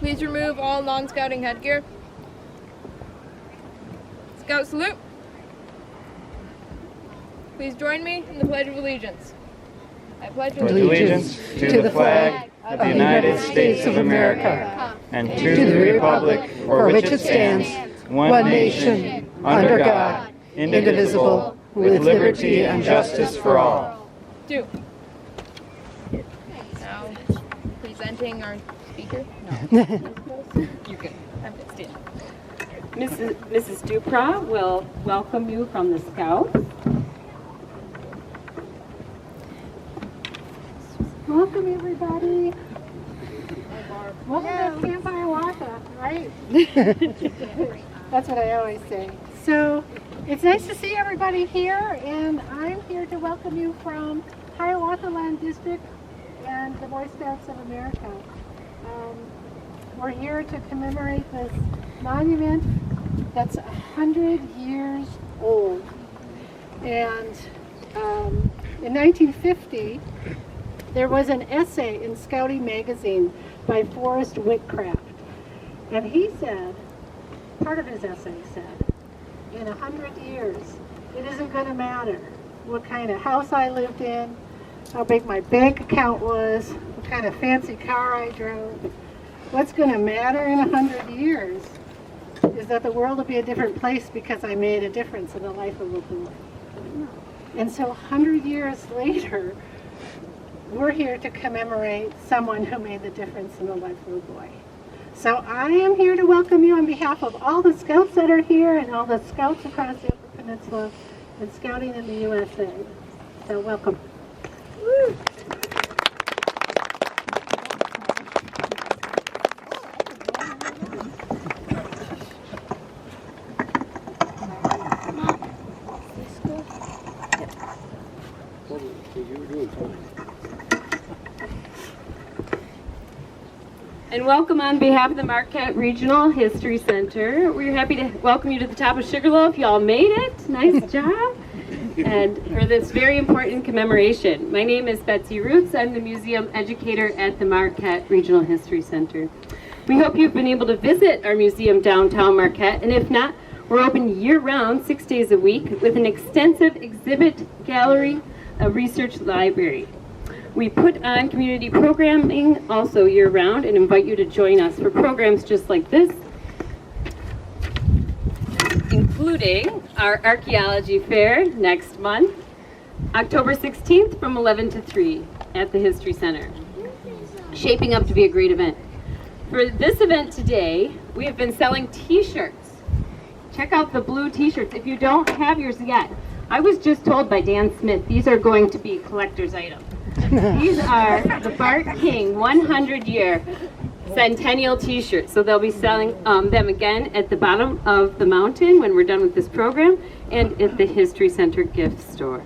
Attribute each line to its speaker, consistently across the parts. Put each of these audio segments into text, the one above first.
Speaker 1: Please remove all non-scouting headgear. Scout salute. Please join me in the Pledge of Allegiance. I pledge
Speaker 2: allegiance to the flag of the United States of America and to the republic for which it stands, one nation, under God, indivisible, with liberty and justice for all.
Speaker 1: Two. Now, presenting our speaker. No. You can. I'm going to stand.
Speaker 3: Mrs. Dupras will welcome you from the Scouts. Welcome, everybody. Welcome to Camp Hiawatha, right? That's what I always say. So it's nice to see everybody here, and I'm here to welcome you from Hiawatha Land District and the Boy Scouts of America. We're here to commemorate this monument that's 100 years old. And in 1950, there was an essay in Scouting magazine by Forrest Whitcraft. And he said, part of his essay said, in 100 years, it isn't going to matter what kind of house I lived in, how big my bank account was, what kind of fancy car I drove. What's going to matter in 100 years is that the world will be a different place because I made a difference in the life of a boy. And so 100 years later, we're here to commemorate someone who made the difference in the life of a boy. So I am here to welcome you on behalf of all the Scouts that are here and all the Scouts across the Upper Peninsula and Scouting in the USA. So welcome. Woo. And welcome on behalf of the Marquette Regional History Center. We're happy to welcome you to the top of Sugarloaf. Y'all made it. Nice job. And for this very important commemoration. My name is Betsy Roots. I'm the museum educator at the Marquette Regional History Center. We hope you've been able to visit our museum downtown Marquette, and if not, we're open year-round, 6 days a week, with an extensive exhibit gallery, a research library. We put on community programming also year-round and invite you to join us for programs just like this, including our archaeology fair next month, October 16th from 11 to 3 at the History Center. Shaping up to be a great event. For this event today, we have been selling t-shirts. Check out the blue t-shirts if you don't have yours yet. I was just told by Dan Smith these are going to be collector's items. These are the Bart King 100-year Centennial t-shirts. So they'll be selling them again at the bottom of the mountain when we're done with this program and at the History Center gift store.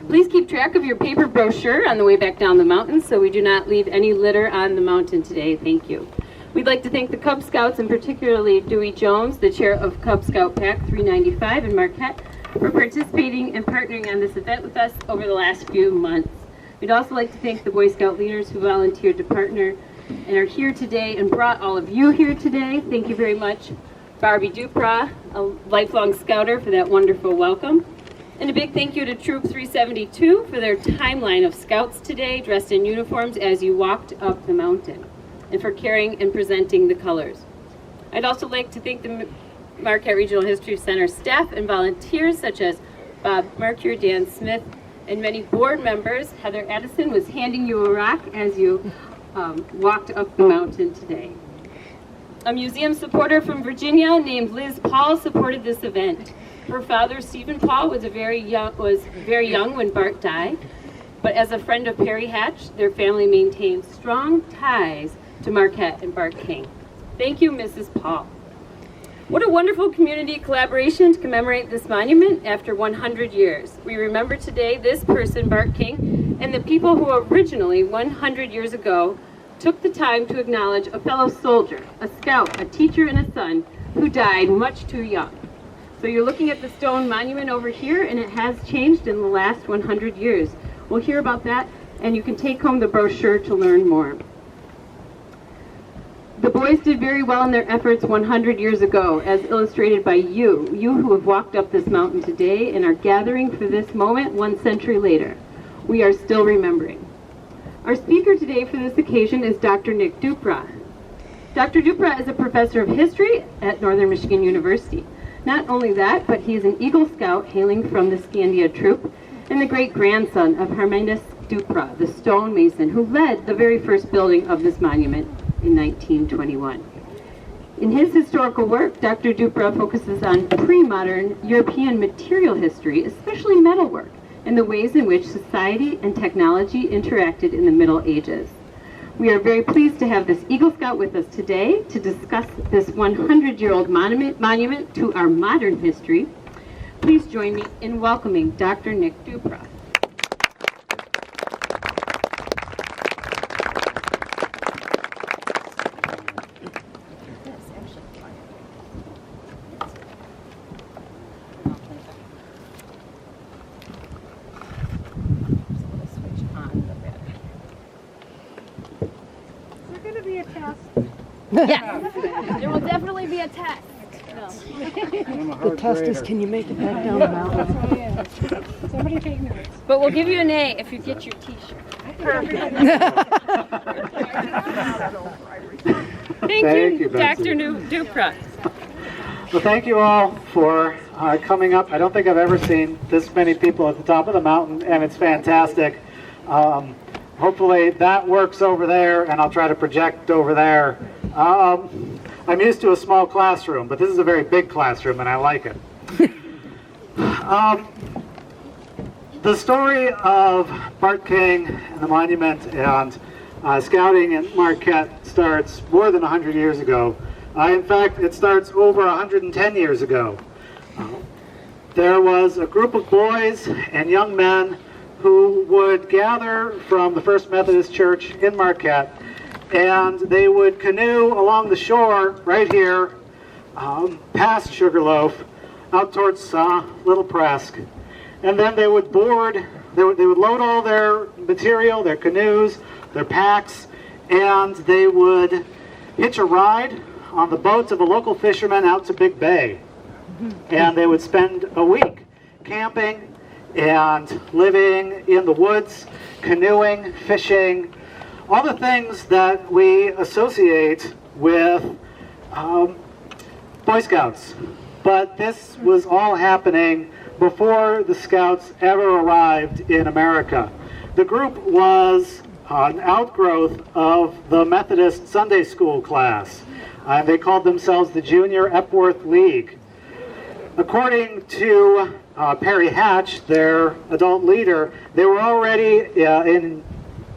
Speaker 3: Please keep track of your paper brochure on the way back down the mountain so we do not leave any litter on the mountain today. Thank you. We'd like to thank the Cub Scouts and particularly Dewey Jones, the chair of Cub Scout Pack 395 in Marquette, for participating and partnering on this event with us over the last few months. We'd also like to thank the Boy Scout leaders who volunteered to partner and are here today and brought all of you here today. Thank you very much, Barbie Dupras, a lifelong Scouter, for that wonderful welcome. And a big thank you to Troop 372 for their timeline of Scouts today, dressed in uniforms as you walked up the mountain, and for carrying and presenting the colors. I'd also like to thank the Marquette Regional History Center staff and volunteers such as Bob Mercure, Dan Smith, and many board members. Heather Addison was handing you a rock as you walked up the mountain today. A museum supporter from Virginia named Liz Paul supported this event. Her father, Stephen Paul, was very young when Bart died, but as a friend of Perry Hatch, their family maintained strong ties to Marquette and Bart King. Thank you, Mrs. Paul. What a wonderful community collaboration to commemorate this monument after 100 years. We remember today this person, Bart King, and the people who originally, 100 years ago, took the time to acknowledge a fellow soldier, a scout, a teacher, and a son who died much too young. So you're looking at the stone monument over here, and it has changed in the last 100 years. We'll hear about that, and you can take home the brochure to learn more. The boys did very well in their efforts 100 years ago, as illustrated by you who have walked up this mountain today and are gathering for this moment 1 century later. We are still remembering. Our speaker today for this occasion is Dr. Nick Dupras. Dr. Dupras is a professor of history at Northern Michigan University. Not only that, but he is an Eagle Scout hailing from the Scandia Troop and the great-grandson of Harmidas Dupras, the stonemason who led the very first building of this monument in 1921. In his historical work, Dr. Dupras focuses on pre-modern European material history, especially metalwork, and the ways in which society and technology interacted in the Middle Ages. We are very pleased to have this Eagle Scout with us today to discuss this 100-year-old monument to our modern history. Please join me in welcoming Dr. Nick Dupras.
Speaker 1: Yes, there will definitely be a test.
Speaker 4: The test is, can you make it back down the mountain?
Speaker 1: Somebody take notes. But we'll give you an A if you get your T-shirt. Thank you, Dr. Dupras.
Speaker 2: Well, thank you all for coming up. I don't think I've ever seen this many people at the top of the mountain, and it's fantastic. Hopefully that works over there, and I'll try to project over there. I'm used to a small classroom, but this is a very big classroom, and I like it. The story of Bart King and the monument and scouting in Marquette starts more than 100 years ago. In fact, it starts over 110 years ago. There was a group of boys and young men who would gather from the First Methodist Church in Marquette, and they would canoe along the shore right here, past Sugarloaf, out towards Little Presque, and then they would board, they would load all their material, their canoes, their packs, and they would hitch a ride on the boats of a local fisherman out to Big Bay. And they would spend a week camping and living in the woods, canoeing, fishing, all the things that we associate with Boy Scouts. But this was all happening before the Scouts ever arrived in America. The group was an outgrowth of the Methodist Sunday school class. They called themselves the Junior Epworth League. According to Perry Hatch, their adult leader, they were already, in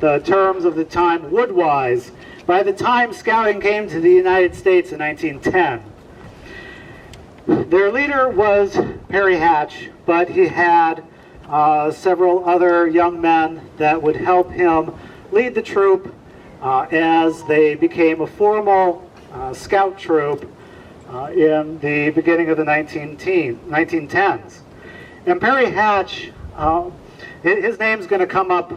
Speaker 2: the terms of the time, woodwise by the time scouting came to the United States in 1910. Their leader was Perry Hatch, but he had several other young men that would help him lead the troop as they became a formal scout troop in the beginning of the 1910s. And Perry Hatch, his name's going to come up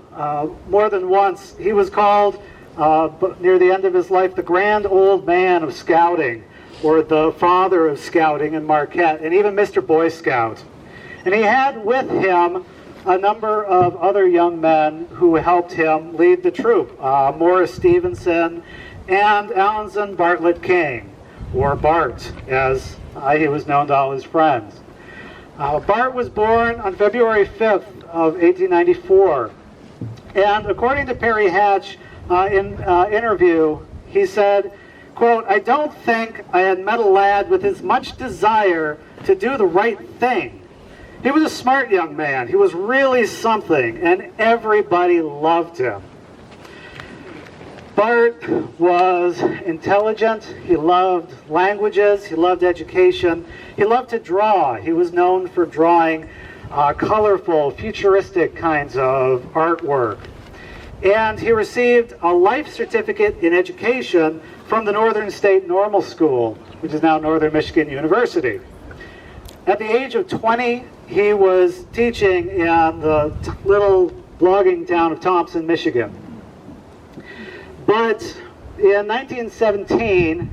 Speaker 2: more than once. He was called, near the end of his life, the grand old man of scouting, or the father of scouting in Marquette, and even Mr. Boy Scout. And he had with him a number of other young men who helped him lead the troop, Morris Stevenson and Alanson Bartlett King, or Bart, as he was known to all his friends. Bart was born on February 5th of 1894, and according to Perry Hatch in interview, he said, quote, "I don't think I had met a lad with as much desire to do the right thing. He was a smart young man. He was really something, and everybody loved him." Bart was intelligent. He loved languages. He loved education. He loved to draw. He was known for drawing colorful, futuristic kinds of artwork. And he received a life certificate in education from the Northern State Normal School, which is now Northern Michigan University. At the age of 20, he was teaching in the little logging town of Thompson, Michigan. But
Speaker 5: In 1917,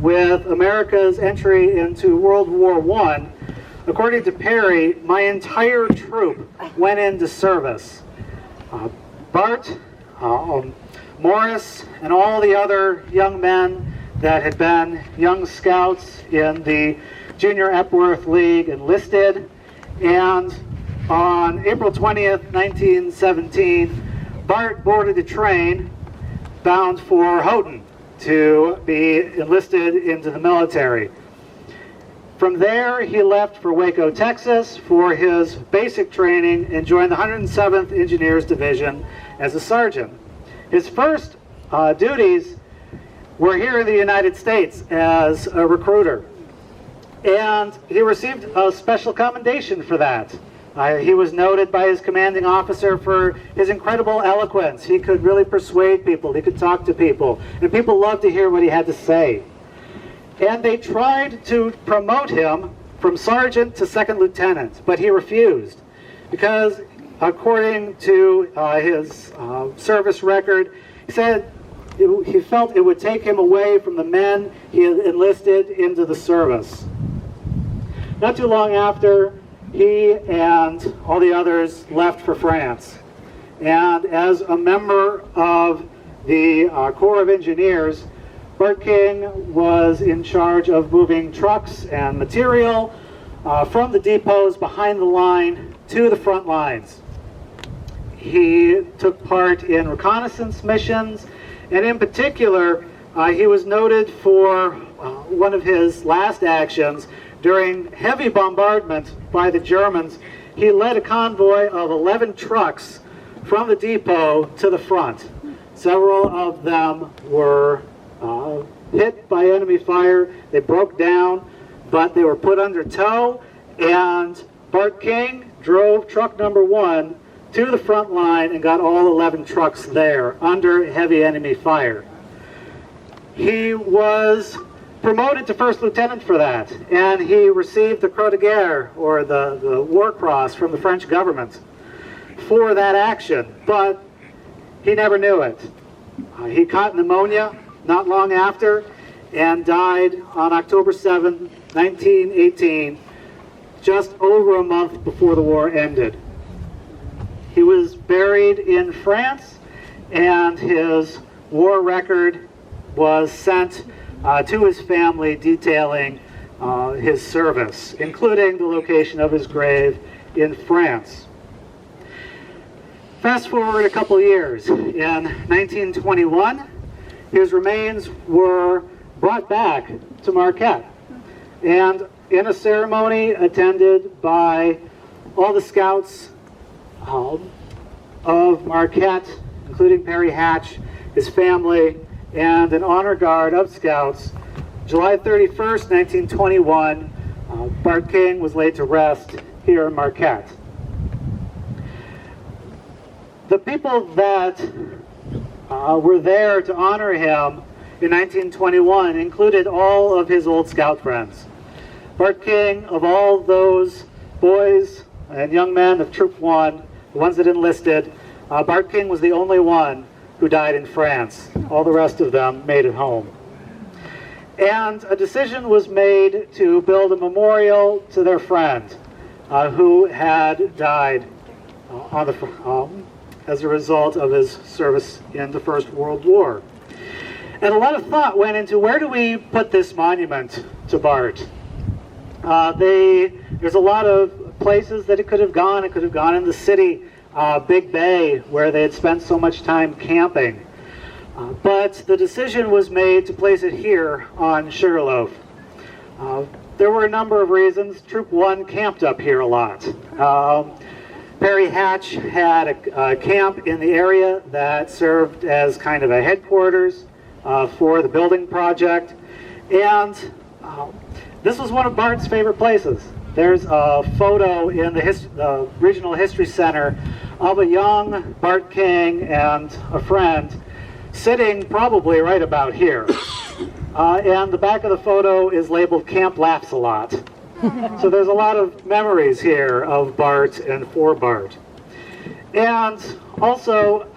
Speaker 5: with America's entry into World War I, according to Perry, my entire troop went into service. Bart, Morris, and all the other young men that had been young scouts in the Junior Epworth League enlisted, and on April 20th, 1917, Bart boarded a train bound for Houghton to be enlisted into the military. From there, he left for Waco, Texas for his basic training and joined the 107th Engineers Division as a sergeant. His first duties were here in the United States as a recruiter, and he received a special commendation for that. He was noted by his commanding officer for his incredible eloquence. He could really persuade people, he could talk to people, and people loved to hear what he had to say. And they tried to promote him from sergeant to second lieutenant, but he refused because, according to his service record, he said he felt it would take him away from the men he had enlisted into the service. Not too long after, he and all the others left for France. And as a member of the Corps of Engineers, Bart King was in charge of moving trucks and material from the depots behind the line to the front lines. He took part in reconnaissance missions, and in particular, he was noted for one of his last actions. During heavy bombardment by the Germans, he led a convoy of 11 trucks from the depot to the front. Several of them were hit by enemy fire. They broke down, but they were put under tow, and Bart King drove truck number 1 to the front line and got all 11 trucks there under heavy enemy fire. He was promoted to first lieutenant for that, and he received the Croix de Guerre, or the War Cross, from the French government for that action, but he never knew it. He caught pneumonia not long after and died on October 7, 1918, just over a month before the war ended. He was buried in France, and his war record was sent to his family, detailing his service, including the location of his grave in France. Fast forward a couple years. In 1921, his remains were brought back to Marquette, and in a ceremony attended by all the scouts of Marquette, including Perry Hatch, his family, and an honor guard of scouts, July 31st, 1921, Bart King was laid to rest here in Marquette. The people that were there to honor him in 1921 included all of his old scout friends. Bart King, of all those boys and young men of Troop 1, the ones that enlisted, Bart King was the only one who died in France. All the rest of them made it home. And a decision was made to build a memorial to their friend who had died as a result of his service in the First World War. And a lot of thought went into, where do we put this monument to Bart? There's a lot of places that it could have gone. It could have gone in the city, Big Bay, where they had spent so much time camping. But the decision was made to place it here on Sugarloaf. There were a number of reasons. Troop 1 camped up here a lot. Perry Hatch had a camp in the area that served as kind of a headquarters for the building project. And this was one of Bart's favorite places. There's a photo in the Regional History Center of a young Bart King and a friend sitting probably right about here. And the back of the photo is labeled Camp Laughs a Lot. So there's a lot of memories here of Bart and for Bart. And also,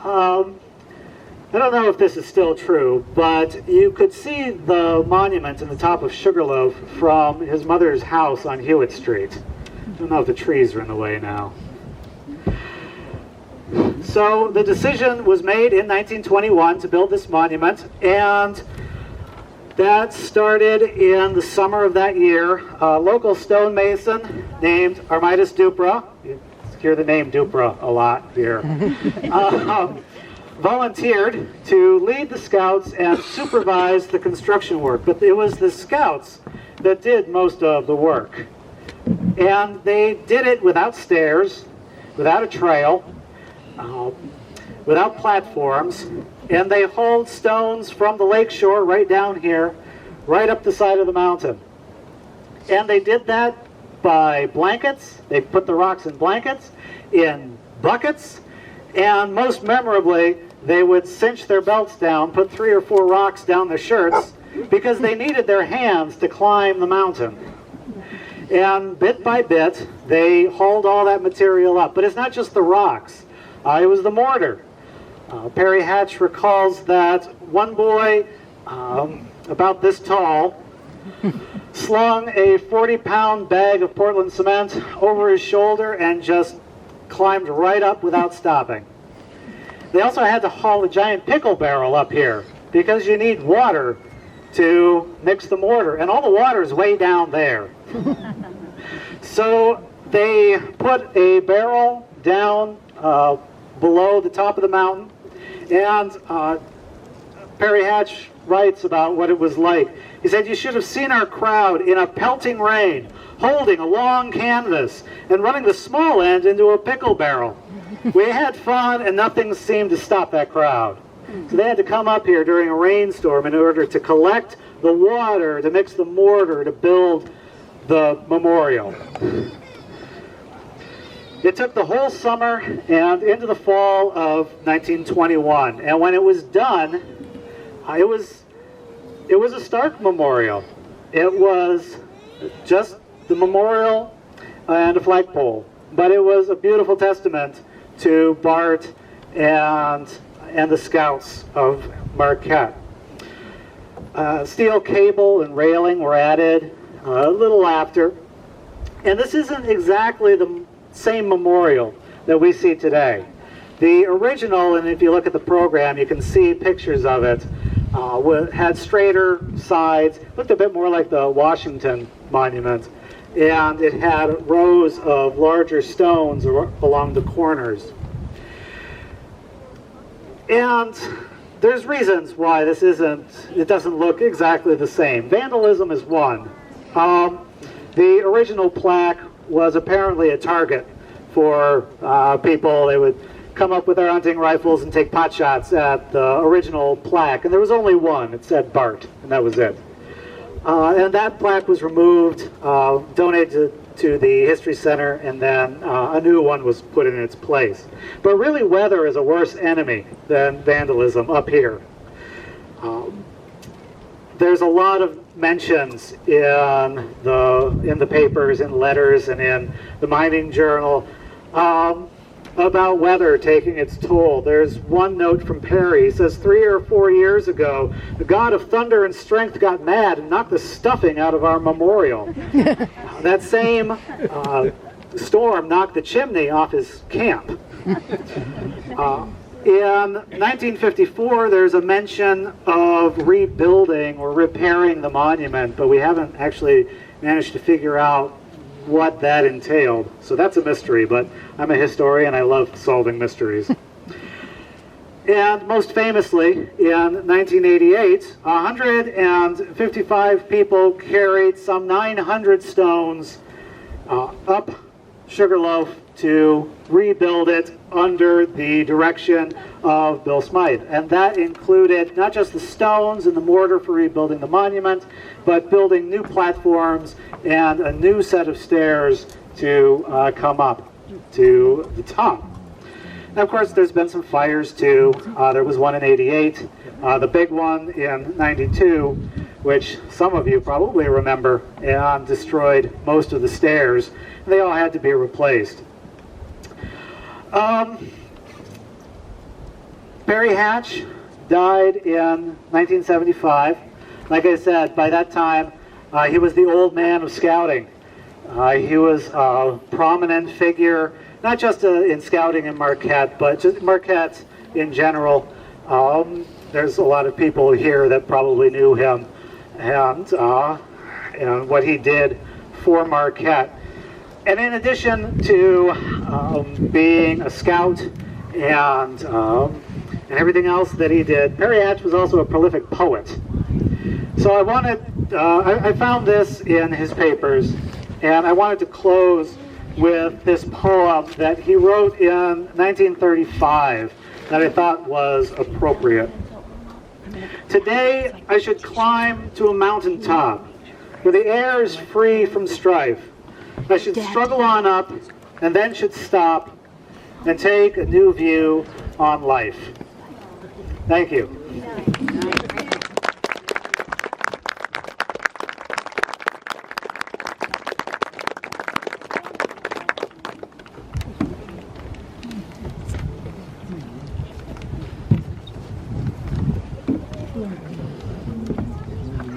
Speaker 5: I don't know if this is still true, but you could see the monument in the top of Sugarloaf from his mother's house on Hewitt Street. I don't know if the trees are in the way now. So the decision was made in 1921 to build this monument, and that started in the summer of that year. A local stonemason named Harmidas Dupras, you hear the name Dupras a lot here, volunteered to lead the scouts and supervise the construction work. But it was the scouts that did most of the work. And they did it without stairs, without a trail, without platforms, and they hauled stones from the lakeshore right down here, right up the side of the mountain. And they did that by blankets. They put the rocks in blankets, in buckets, and most memorably, they would cinch their belts down, put 3 or 4 rocks down their shirts, because they needed their hands to climb the mountain. And bit by bit, they hauled all that material up. But it's not just the rocks. It was the mortar. Perry Hatch recalls that one boy, about this tall, slung a 40-pound bag of Portland cement over his shoulder and just climbed right up without stopping. They also had to haul a giant pickle barrel up here because you need water to mix the mortar, and all the water is way down there. So they put a barrel down below the top of the mountain, and Perry Hatch writes about what it was like. He said, "You should have seen our crowd in a pelting rain, holding a long canvas and running the small end into a pickle barrel. We had fun, and nothing seemed to stop that crowd." So they had to come up here during a rainstorm in order to collect the water, to mix the mortar, to build the memorial. It took the whole summer and into the fall of 1921, and when it was done, it was a stark memorial. It was just the memorial and a flagpole, but it was a beautiful testament to Bart and the scouts of Marquette. Steel cable and railing were added a little after, and this isn't exactly the same memorial that we see today. The original, and if you look at the program, you can see pictures of it, had straighter sides, looked a bit more like the Washington Monument, and it had rows of larger stones along the corners. And there's reasons why it doesn't look exactly the same. Vandalism is one. The original plaque was apparently a target for people. They would come up with their hunting rifles and take pot shots at the original plaque, and there was only one. It said Bart, and that was it. And that plaque was removed, donated to the History Center, and then a new one was put in its place. But really, weather is a worse enemy than vandalism up here. There's a lot of mentions in the papers, in letters, and in the mining journal about weather taking its toll. There's one note from Perry. He says, 3 or 4 years ago, the god of thunder and strength got mad and knocked the stuffing out of our memorial. That same storm knocked the chimney off his camp. In 1954, there's a mention of rebuilding or repairing the monument, but we haven't actually managed to figure out what that entailed. So that's a mystery, but I'm a historian. I love solving mysteries. And most famously, in 1988, 155 people carried some 900 stones up Sugarloaf to rebuild it under the direction of Bill Smythe. And that included not just the stones and the mortar for rebuilding the monument, but building new platforms and a new set of stairs to come up to the top. Now, of course, there's been some fires too. There was one in '88, the big one in '92, which some of you probably remember, and destroyed most of the stairs. They all had to be replaced. Perry Hatch died in 1975. Like I said, by that time, he was the old man of scouting. He was a prominent figure, not just in scouting in Marquette, but just Marquette in general. There's a lot of people here that probably knew him and what he did for Marquette. And in addition to being a scout and everything else that he did, Perry Hatch was also a prolific poet. So I found this in his papers, and I wanted to close with this poem that he wrote in 1935 that I thought was appropriate. Today I should climb to a mountaintop where the air is free from strife. I should struggle on up and then should stop and take a new view on life. Thank you.